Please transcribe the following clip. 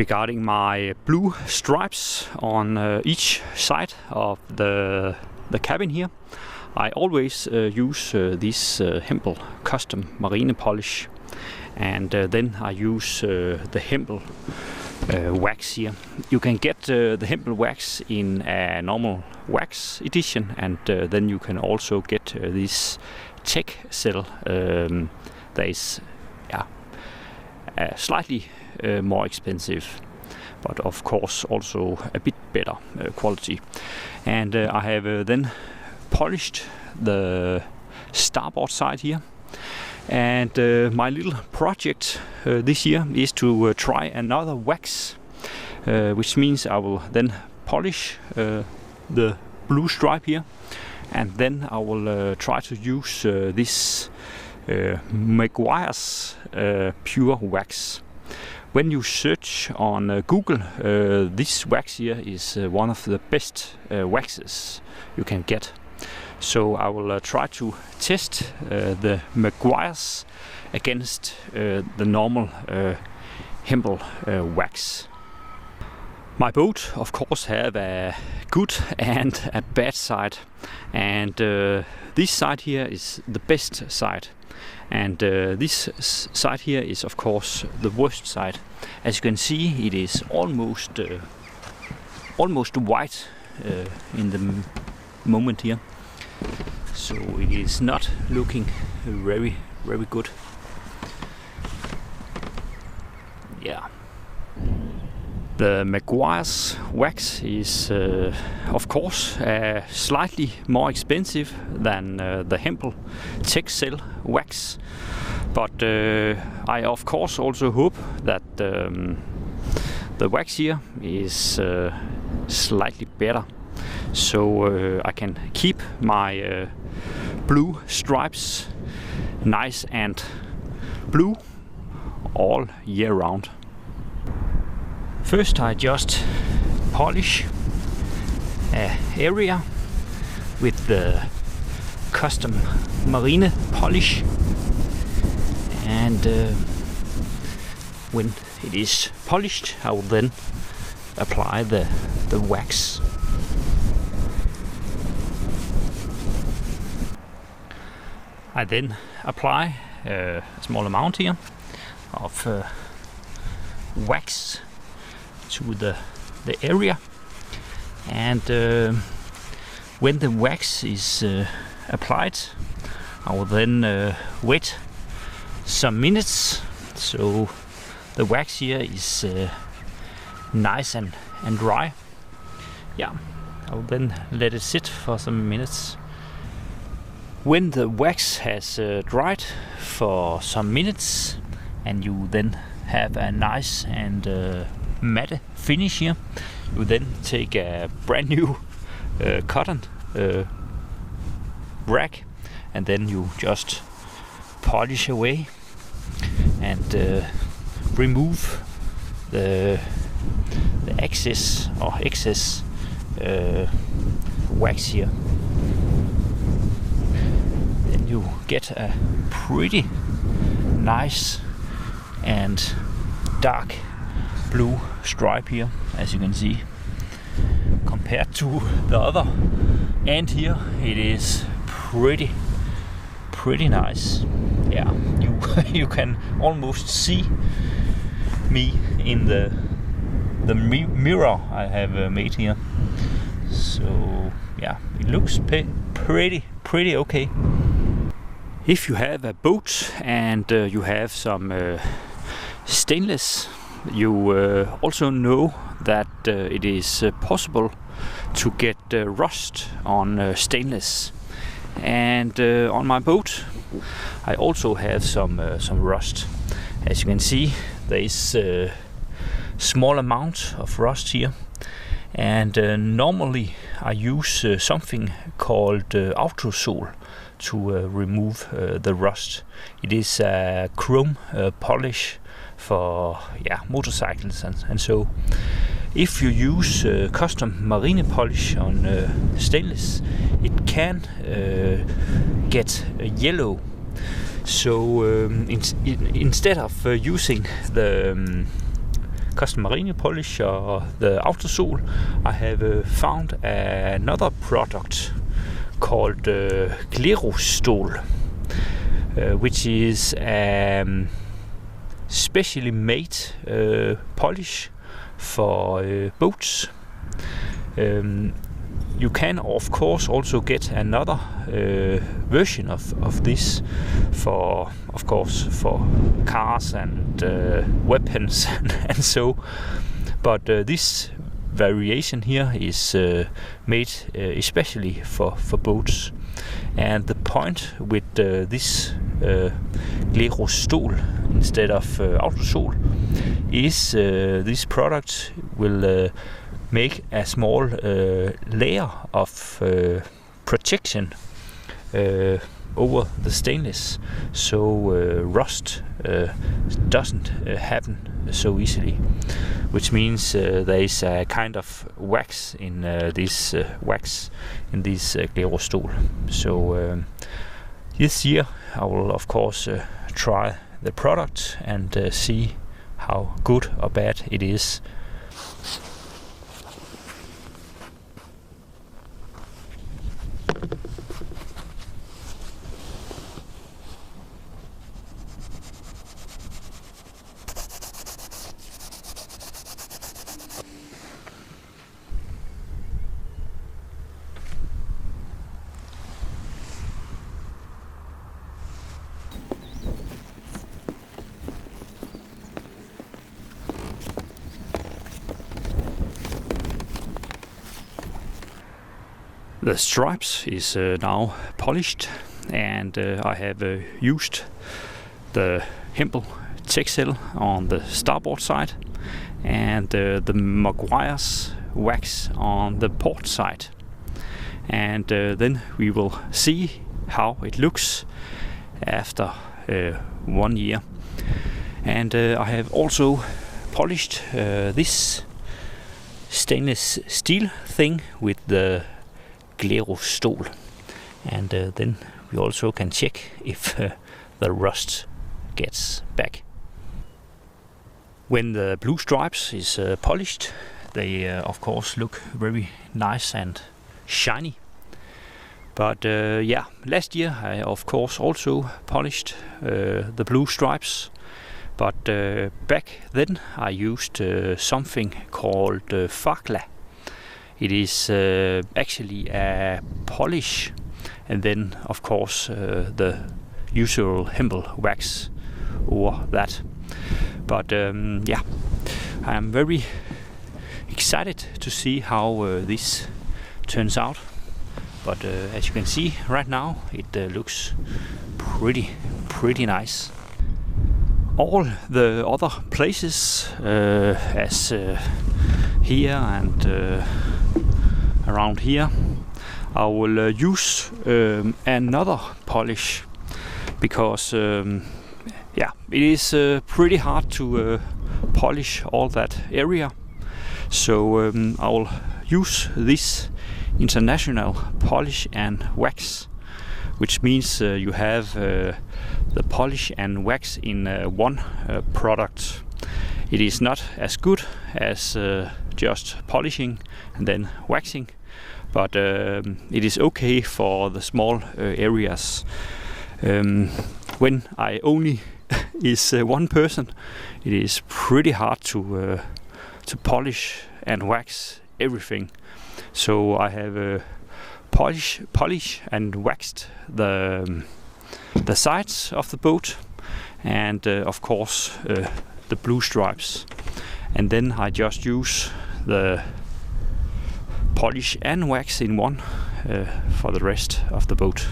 regarding my blue stripes on each side of the cabin here. I always use this Hempel custom marine polish, and then I use the Hempel wax here. You can get the Hempel wax in a normal wax edition, and then you can also get this TecCel that is slightly more expensive, but of course also a bit better quality. And I have then polished the starboard side here, and my little project this year is to try another wax, which means I will then polish the blue stripe here, and then I will try to use this Meguiar's pure wax. When you search on Google, this wax here is one of the best waxes you can get. So I will try to test the Meguiar's against the normal Hempel wax. My boat, of course, have a good and a bad side, and this side here is the best side, and this side here is of course the worst side. As you can see, it is almost white in the moment here, so it is not looking very good. Yeah. The Meguiar's wax is of course slightly more expensive than the Hempel TecCel Wax, but I of course also hope that the wax here is slightly better, so I can keep my blue stripes nice and blue all year round. First I just polish an area with the custom marine polish, and when it is polished I will then apply the wax. I then apply a small amount here of wax to the area, and when the wax is applied I will then wait some minutes, so the wax here is nice and dry. Yeah, I will then let it sit for some minutes. When the wax has dried for some minutes and you then have a nice and matte finish here, you then take a brand new cotton rag, and then you just polish away and remove the excess wax here. Then you get a pretty nice and dark blue stripe here, as you can see. Compared to the other end here, it is pretty nice. Yeah, you can almost see me in the mirror I have made here. So yeah, it looks pretty okay. If you have a boat and you have some stainless, you also know that it is possible to get rust on stainless, and on my boat I also have some rust. As you can see, there is a small amount of rust here, and normally I use something called Autosol to remove the rust. It is a chrome polish for motorcycles and so. If you use custom marine polish on stainless, it can get yellow. So instead of using the custom marine polish or the Autosol, I have found another product called Gleerustol, which is specially made polish for boats. You can of course also get another version of this for, of course, for cars and weapons and so, but this variation here is made especially for boats. And the point with this Gleerustol instead of Autosol is this product will make a small layer of protection over the stainless, so rust doesn't happen so easily, which means there is a kind of wax in this Gleerustol. So this year I will of course try the product and see how good or bad it is. The stripes is now polished, and I have used the Hempel TecCel on the starboard side and the Meguiar's wax on the port side, and then we will see how it looks after 1 year. And I have also polished this stainless steel thing with the Gleerustol, and then we also can check if the rust gets back. When the blue stripes is polished, they of course look very nice and shiny. But yeah, last year I of course also polished the blue stripes, but back then I used something called Fakla. It is actually a polish, and then of course the usual Hempel wax over that. But yeah, I am very excited to see how this turns out. But as you can see right now, it looks pretty nice. All the other places, as here and around here, I will use another polish, because yeah, it is pretty hard to polish all that area. So I will use this international polish and wax, which means you have the polish and wax in one product. It is not as good as just polishing and then waxing, but it is okay for the small areas. When I only is one person, it is pretty hard to polish and wax everything. So I have polish and waxed the sides of the boat, and of course the blue stripes, and then I just use the polish and wax in one for the rest of the boat.